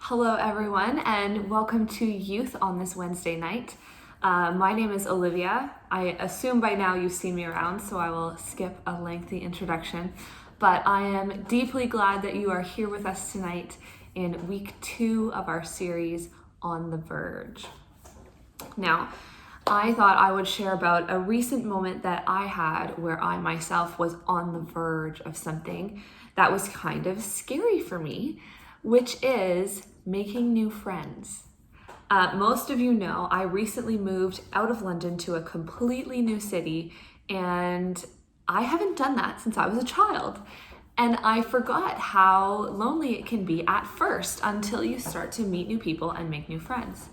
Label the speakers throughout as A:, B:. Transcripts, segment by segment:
A: Hello everyone and welcome to Youth on this Wednesday night. My name is Olivia. I assume by now you've seen me around, so I will skip a lengthy introduction. But I am deeply glad that you are here with us tonight in week 2 of our series on the Verge. Now, I thought I would share about a recent moment that I had where I myself was on the verge of something that was kind of scary for me, which is making new friends. Most of you know I recently moved out of London to a completely new city, and I haven't done that since I was a child. And I forgot how lonely it can be at first until you start to meet new people and make new friends.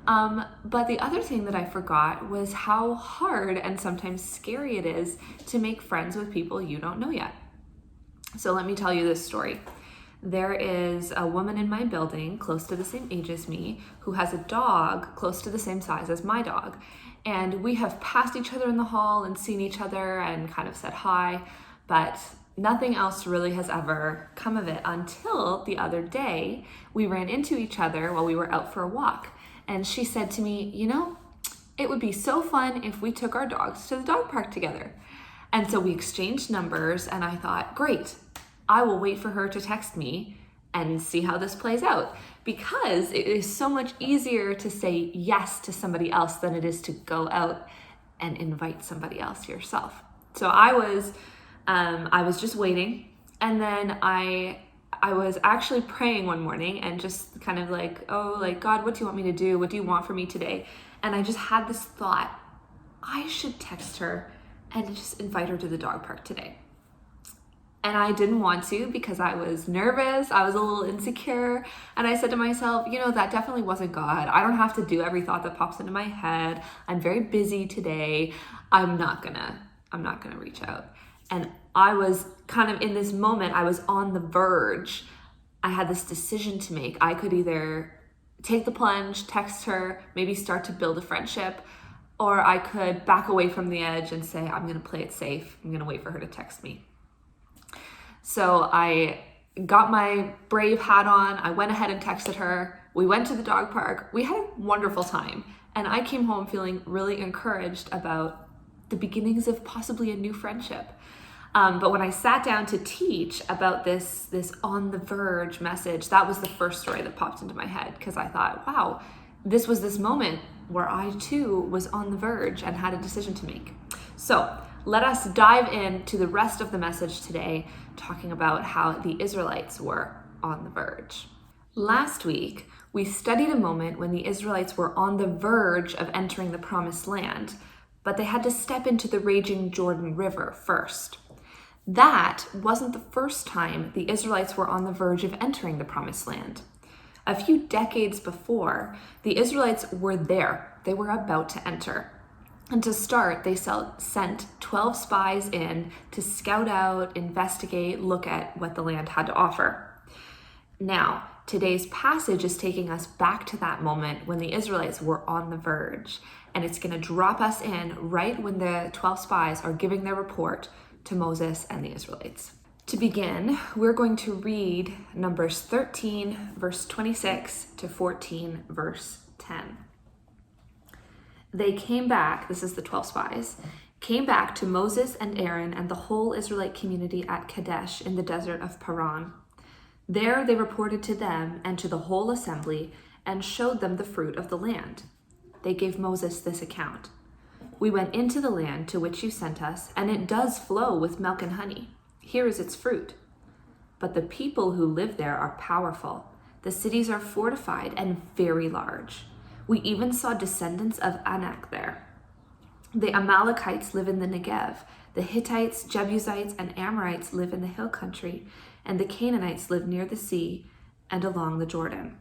A: But the other thing that I forgot was how hard and sometimes scary it is to make friends with people you don't know yet. So let me tell you this story. There is a woman in my building close to the same age as me who has a dog close to the same size as my dog. And we have passed each other in the hall and seen each other and kind of said hi, but nothing else really has ever come of it until the other day we ran into each other while we were out for a walk. And she said to me, it would be so fun if we took our dogs to the dog park together. And so we exchanged numbers and I thought, great, I will wait for her to text me and see how this plays out, because it is so much easier to say yes to somebody else than it is to go out and invite somebody else yourself. So I was just waiting, and then I was actually praying one morning and just kind of like, God, what do you want me to do? What do you want from me today? And I just had this thought, I should text her and just invite her to the dog park today. And I didn't want to because I was nervous, I was a little insecure, and I said to myself, that definitely wasn't God. I don't have to do every thought that pops into my head. I'm very busy today. I'm not gonna reach out. And I was kind of in this moment, I was on the verge. I had this decision to make. I could either take the plunge, text her, maybe start to build a friendship, or I could back away from the edge and say, I'm gonna play it safe. I'm gonna wait for her to text me. So I got my brave hat on, I went ahead and texted her, we went to the dog park, we had a wonderful time, and I came home feeling really encouraged about the beginnings of possibly a new friendship. But when I sat down to teach about this on the verge message, that was the first story that popped into my head, because I thought, wow, this was this moment where I too was on the verge and had a decision to make. So let us dive into the rest of the message today, talking about how the Israelites were on the verge. Last week, we studied a moment when the Israelites were on the verge of entering the promised land, but they had to step into the raging Jordan River first. That wasn't the first time the Israelites were on the verge of entering the promised land. A few decades before, the Israelites were there. They were about to enter. And to start, they sent 12 spies in to scout out, investigate, look at what the land had to offer. Now, today's passage is taking us back to that moment when the Israelites were on the verge, and it's going to drop us in right when the 12 spies are giving their report to Moses and the Israelites. To begin, we're going to read Numbers 13, verse 26 to 14, verse 10. They came back, this is the 12 spies, came back to Moses and Aaron and the whole Israelite community at Kadesh in the desert of Paran. There they reported to them and to the whole assembly and showed them the fruit of the land. They gave Moses this account. We went into the land to which you sent us, and it does flow with milk and honey. Here is its fruit. But the people who live there are powerful. The cities are fortified and very large. We even saw descendants of Anak there. The Amalekites live in the Negev. The Hittites, Jebusites, and Amorites live in the hill country, and the Canaanites live near the sea and along the Jordan.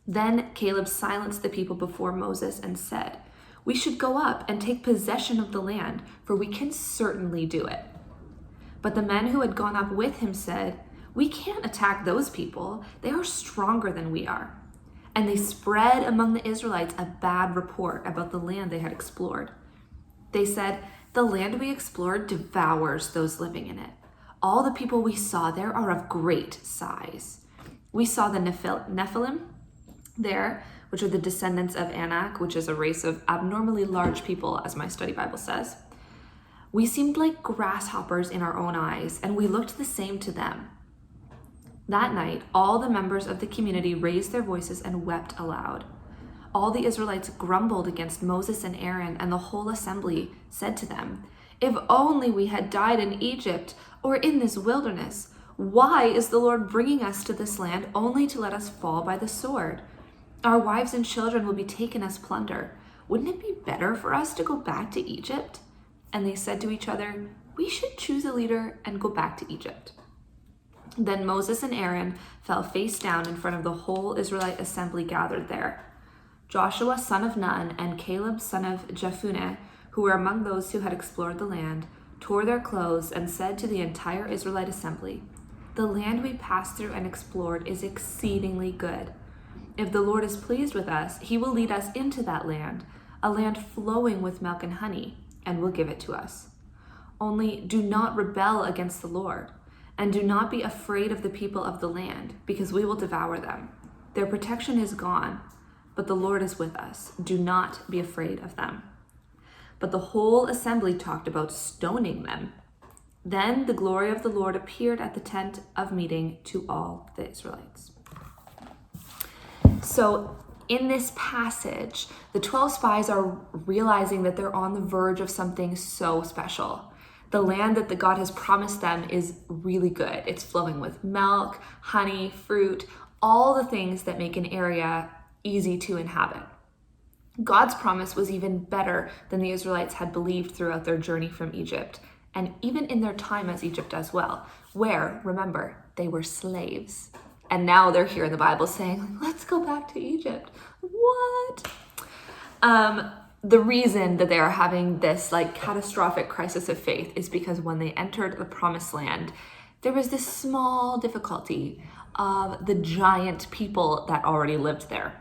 A: Then Caleb silenced the people before Moses and said, we should go up and take possession of the land, for we can certainly do it. But the men who had gone up with him said, we can't attack those people. They are stronger than we are. And they spread among the Israelites a bad report about the land they had explored. They said, the land we explored devours those living in it. All the people we saw there are of great size. We saw the Nephilim there, which are the descendants of Anak, which is a race of abnormally large people, as my study Bible says. We seemed like grasshoppers in our own eyes, and we looked the same to them. That night, all the members of the community raised their voices and wept aloud. All the Israelites grumbled against Moses and Aaron, and the whole assembly said to them, "If only we had died in Egypt or in this wilderness. Why is the Lord bringing us to this land only to let us fall by the sword? Our wives and children will be taken as plunder. Wouldn't it be better for us to go back to Egypt?" And they said to each other, "We should choose a leader and go back to Egypt." Then Moses and Aaron fell face down in front of the whole Israelite assembly gathered there. Joshua, son of Nun, and Caleb, son of Jephunneh, who were among those who had explored the land, tore their clothes and said to the entire Israelite assembly, "The land we passed through and explored is exceedingly good. If the Lord is pleased with us, he will lead us into that land, a land flowing with milk and honey, and will give it to us. Only do not rebel against the Lord, and do not be afraid of the people of the land, because we will devour them. Their protection is gone, but the Lord is with us. Do not be afraid of them." But the whole assembly talked about stoning them. Then the glory of the Lord appeared at the tent of meeting to all the Israelites. So in this passage, the 12 spies are realizing that they're on the verge of something so special. The land that the God has promised them is really good. It's flowing with milk, honey, fruit, all the things that make an area easy to inhabit. God's promise was even better than the Israelites had believed throughout their journey from Egypt, and even in their time as Egypt as well, where, remember, they were slaves. And now they're here in the Bible saying, "Let's go back to Egypt." What? The reason that they are having this catastrophic crisis of faith is because when they entered the promised land, there was this small difficulty of the giant people that already lived there.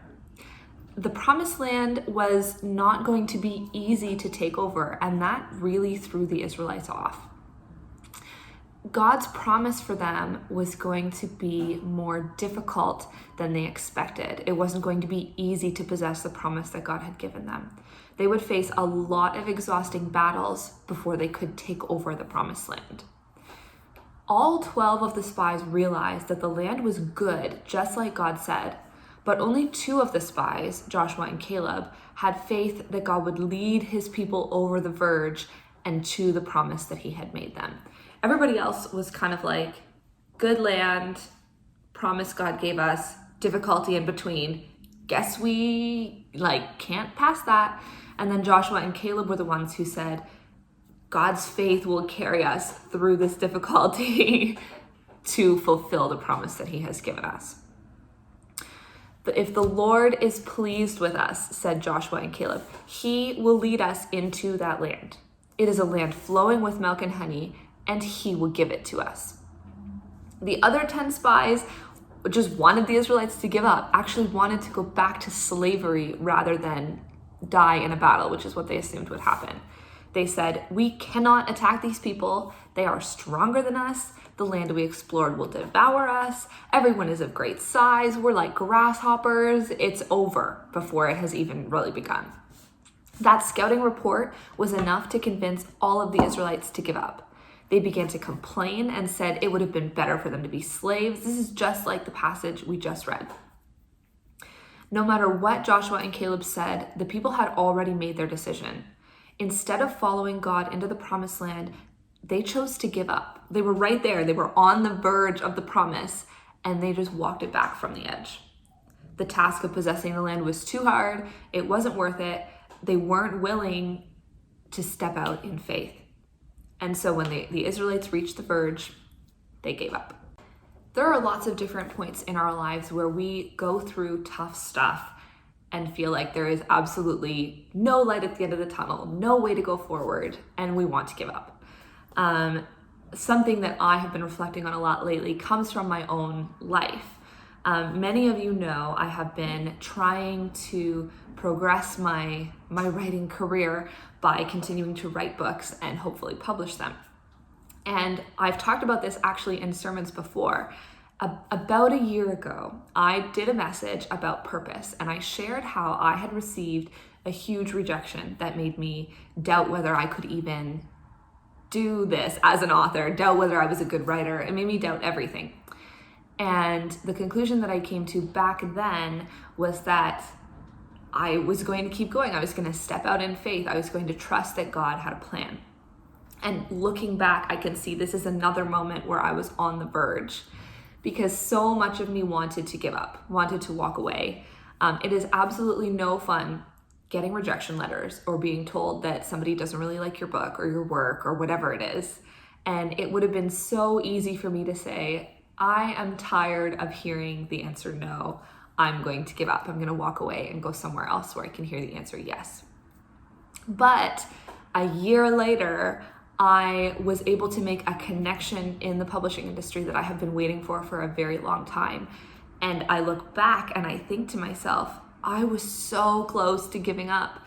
A: The promised land was not going to be easy to take over, and that really threw the Israelites off. God's promise for them was going to be more difficult than they expected. It wasn't going to be easy to possess the promise that God had given them. They would face a lot of exhausting battles before they could take over the promised land. All 12 of the spies realized that the land was good, just like God said, but only 2 of the spies, Joshua and Caleb, had faith that God would lead his people over the verge and to the promise that he had made them. Everybody else was kind of like, good land, promise God gave us, difficulty in between. Guess we can't pass that. And then Joshua and Caleb were the ones who said, God's faith will carry us through this difficulty to fulfill the promise that he has given us. But if the Lord is pleased with us, said Joshua and Caleb, he will lead us into that land. It is a land flowing with milk and honey, and he will give it to us. The other 10 spies just wanted the Israelites to give up, actually wanted to go back to slavery rather than die in a battle, which is what they assumed would happen. They said, we cannot attack these people. They are stronger than us. The land we explored will devour us. Everyone is of great size. We're like grasshoppers. It's over before it has even really begun. That scouting report was enough to convince all of the Israelites to give up. They began to complain and said it would have been better for them to be slaves. This is just like the passage we just read. No matter what Joshua and Caleb said, the people had already made their decision. Instead of following God into the promised land, they chose to give up. They were right there. They were on the verge of the promise, and they just walked it back from the edge. The task of possessing the land was too hard. It wasn't worth it. They weren't willing to step out in faith. And so when the Israelites reached the verge, they gave up. There are lots of different points in our lives where we go through tough stuff and feel like there is absolutely no light at the end of the tunnel, no way to go forward, and we want to give up. Something that I have been reflecting on a lot lately comes from my own life. Many of you know I have been trying to progress my writing career by continuing to write books and hopefully publish them. And I've talked about this actually in sermons before. About a year ago, I did a message about purpose, and I shared how I had received a huge rejection that made me doubt whether I could even do this as an author, doubt whether I was a good writer. It made me doubt everything. And the conclusion that I came to back then was that I was going to keep going. I was going to step out in faith. I was going to trust that God had a plan. And looking back, I can see this is another moment where I was on the verge, because so much of me wanted to give up, wanted to walk away. It is absolutely no fun getting rejection letters or being told that somebody doesn't really like your book or your work or whatever it is. And it would have been so easy for me to say, I am tired of hearing the answer no. I'm going to give up. I'm going to walk away and go somewhere else where I can hear the answer yes. But a year later, I was able to make a connection in the publishing industry that I have been waiting for a very long time. And I look back and I think to myself, I was so close to giving up,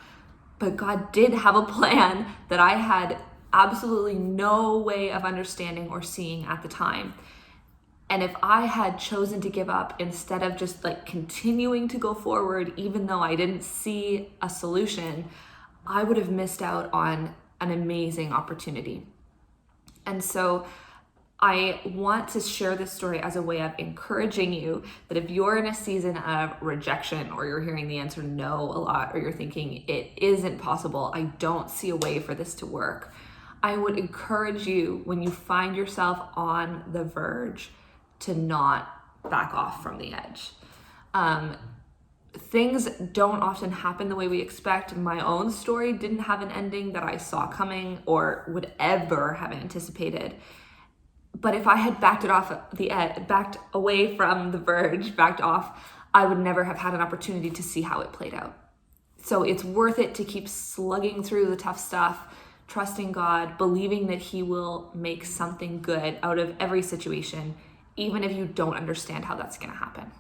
A: but God did have a plan that I had absolutely no way of understanding or seeing at the time. And if I had chosen to give up instead of just continuing to go forward, even though I didn't see a solution, I would have missed out on an amazing opportunity. And so I want to share this story as a way of encouraging you that if you're in a season of rejection, or you're hearing the answer no a lot, or you're thinking it isn't possible, I don't see a way for this to work, I would encourage you, when you find yourself on the verge, to not back off from the edge. Things don't often happen the way we expect. My own story didn't have an ending that I saw coming or would ever have anticipated. But if I had backed away from the verge, backed off, I would never have had an opportunity to see how it played out. So it's worth it to keep slugging through the tough stuff, trusting God, believing that He will make something good out of every situation, even if you don't understand how that's going to happen.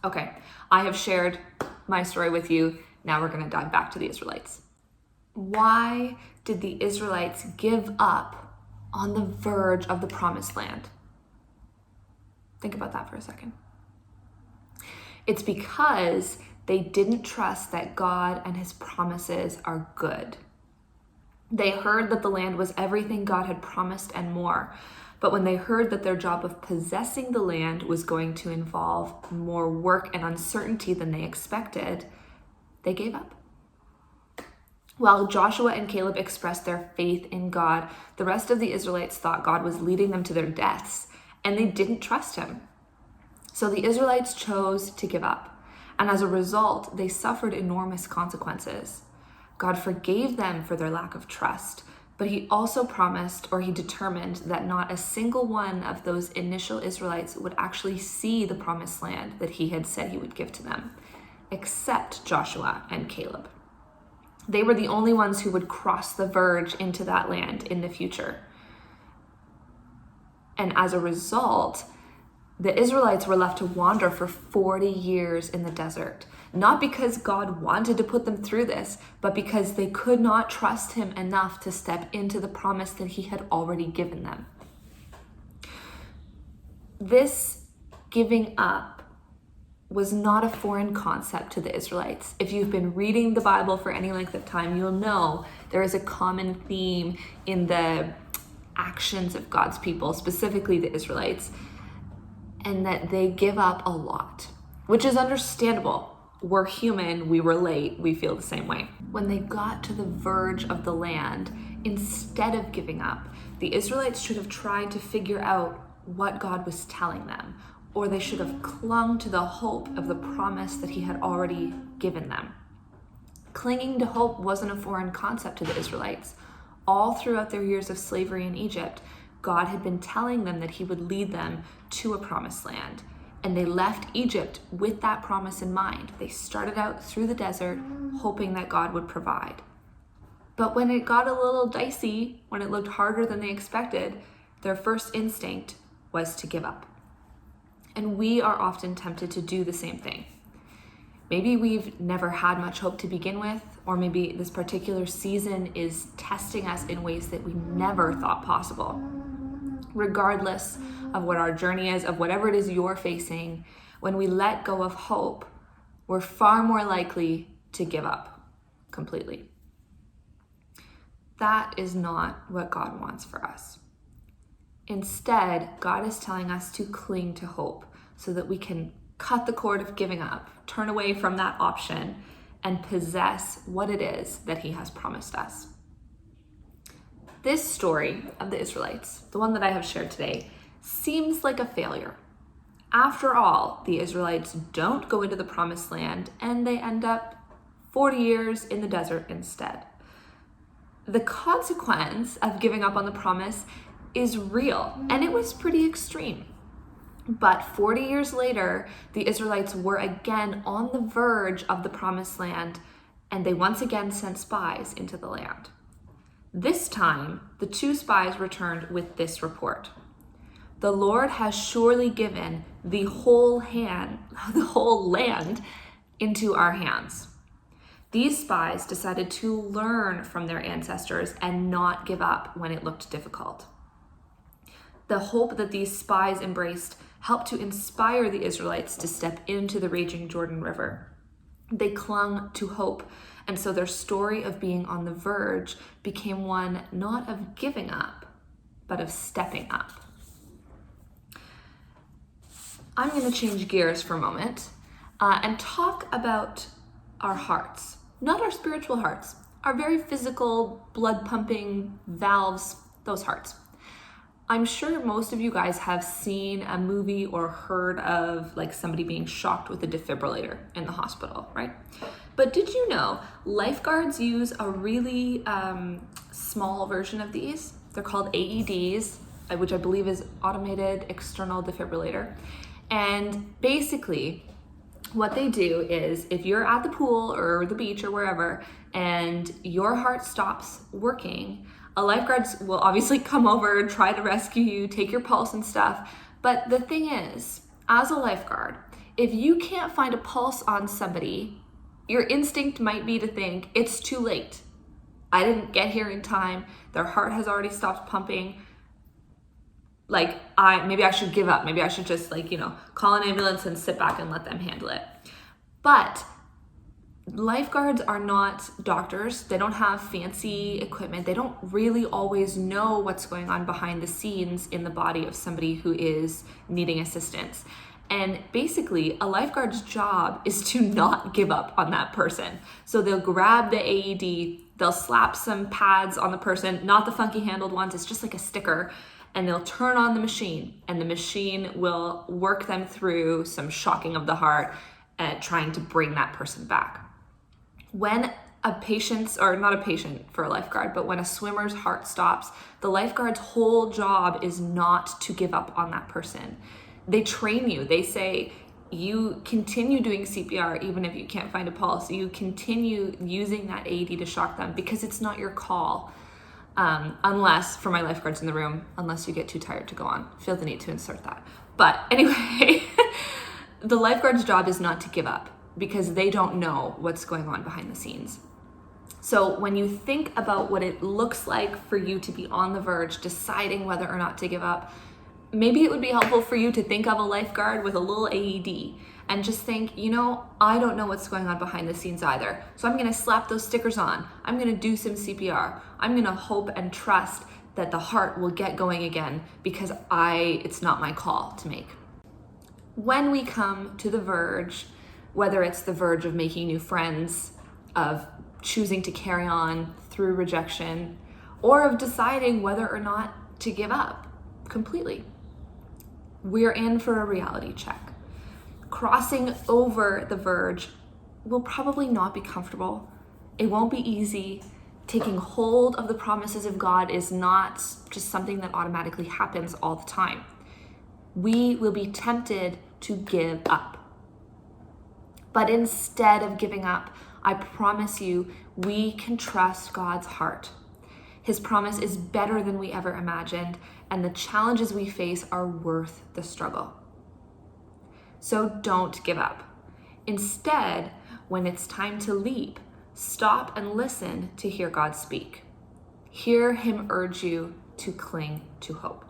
A: Okay, I have shared my story with you. Now we're going to dive back to the Israelites. Why did the Israelites give up on the verge of the promised land? Think about that for a second. It's because they didn't trust that God and His promises are good. They heard that the land was everything God had promised and more. But when they heard that their job of possessing the land was going to involve more work and uncertainty than they expected, they gave up. While Joshua and Caleb expressed their faith in God, the rest of the Israelites thought God was leading them to their deaths, and they didn't trust Him. So the Israelites chose to give up, and as a result, they suffered enormous consequences. God forgave them for their lack of trust, but He also promised, or He determined, that not a single one of those initial Israelites would actually see the promised land that He had said He would give to them, except Joshua and Caleb. They were the only ones who would cross the verge into that land in the future. And as a result, the Israelites were left to wander for 40 years in the desert, not because God wanted to put them through this, but because they could not trust Him enough to step into the promise that He had already given them. This giving up was not a foreign concept to the Israelites. If you've been reading the Bible for any length of time, you'll know there is a common theme in the actions of God's people, specifically the Israelites, and that they give up a lot, which is understandable. We're human, we relate, we feel the same way. When they got to the verge of the land, instead of giving up, the Israelites should have tried to figure out what God was telling them, or they should have clung to the hope of the promise that He had already given them. Clinging to hope wasn't a foreign concept to the Israelites. All throughout their years of slavery in Egypt, God had been telling them that He would lead them to a promised land. And they left Egypt with that promise in mind. They started out through the desert, hoping that God would provide. But when it got a little dicey, when it looked harder than they expected, their first instinct was to give up. And we are often tempted to do the same thing. Maybe we've never had much hope to begin with, or maybe this particular season is testing us in ways that we never thought possible. Regardless of what our journey is, of whatever it is you're facing, when we let go of hope, we're far more likely to give up completely. That is not what God wants for us. Instead, God is telling us to cling to hope so that we can cut the cord of giving up, turn away from that option, and possess what it is that He has promised us. This story of the Israelites, the one that I have shared today, seems like a failure. After all, the Israelites don't go into the promised land and they end up 40 years in the desert instead. The consequence of giving up on the promise is real, and it was pretty extreme. But 40 years later, the Israelites were again on the verge of the promised land, and they once again sent spies into the land. This time, the 2 spies returned with this report. The Lord has surely given the whole land into our hands. These spies decided to learn from their ancestors and not give up when it looked difficult. The hope that these spies embraced helped to inspire the Israelites to step into the raging Jordan River. They clung to hope, and so their story of being on the verge became one not of giving up, but of stepping up. I'm going to change gears for a moment and talk about our hearts, not our spiritual hearts, our very physical, blood-pumping valves, those hearts. I'm sure most of you guys have seen a movie or heard of like somebody being shocked with a defibrillator in the hospital, right? But did you know lifeguards use a really small version of these? They're called AEDs, which I believe is automated external defibrillator. And basically what they do is if you're at the pool or the beach or wherever and your heart stops working, a lifeguard will obviously come over, try to rescue you, take your pulse and stuff. But the thing is, as a lifeguard, if you can't find a pulse on somebody, your instinct might be to think, it's too late. I didn't get here in time. Their heart has already stopped pumping. Maybe I should give up. Maybe I should just call an ambulance and sit back and let them handle it. But lifeguards are not doctors. They don't have fancy equipment. They don't really always know what's going on behind the scenes in the body of somebody who is needing assistance. And basically, a lifeguard's job is to not give up on that person. So they'll grab the AED, they'll slap some pads on the person, not the funky handled ones, it's just like a sticker, and they'll turn on the machine, and the machine will work them through some shocking of the heart and trying to bring that person back. When a patient's, or not a patient for a lifeguard, but when a swimmer's heart stops, the lifeguard's whole job is not to give up on that person. They train you. They say, you continue doing CPR even if you can't find a pulse. You continue using that AED to shock them because it's not your call. Unless, for my lifeguards in the room, unless you get too tired to go on. Feel the need to insert that. But anyway, the lifeguard's job is not to give up because they don't know what's going on behind the scenes. So when you think about what it looks like for you to be on the verge, deciding whether or not to give up, maybe it would be helpful for you to think of a lifeguard with a little AED and just think, I don't know what's going on behind the scenes either. So I'm gonna slap those stickers on. I'm gonna do some CPR. I'm gonna hope and trust that the heart will get going again because it's not my call to make. When we come to the verge, whether it's the verge of making new friends, of choosing to carry on through rejection, or of deciding whether or not to give up completely, we're in for a reality check. Crossing over the verge will probably not be comfortable. It won't be easy. Taking hold of the promises of God is not just something that automatically happens all the time. We will be tempted to give up. But instead of giving up, I promise you, we can trust God's heart. His promise is better than we ever imagined, and the challenges we face are worth the struggle. So don't give up. Instead, when it's time to leap, stop and listen to hear God speak. Hear him urge you to cling to hope.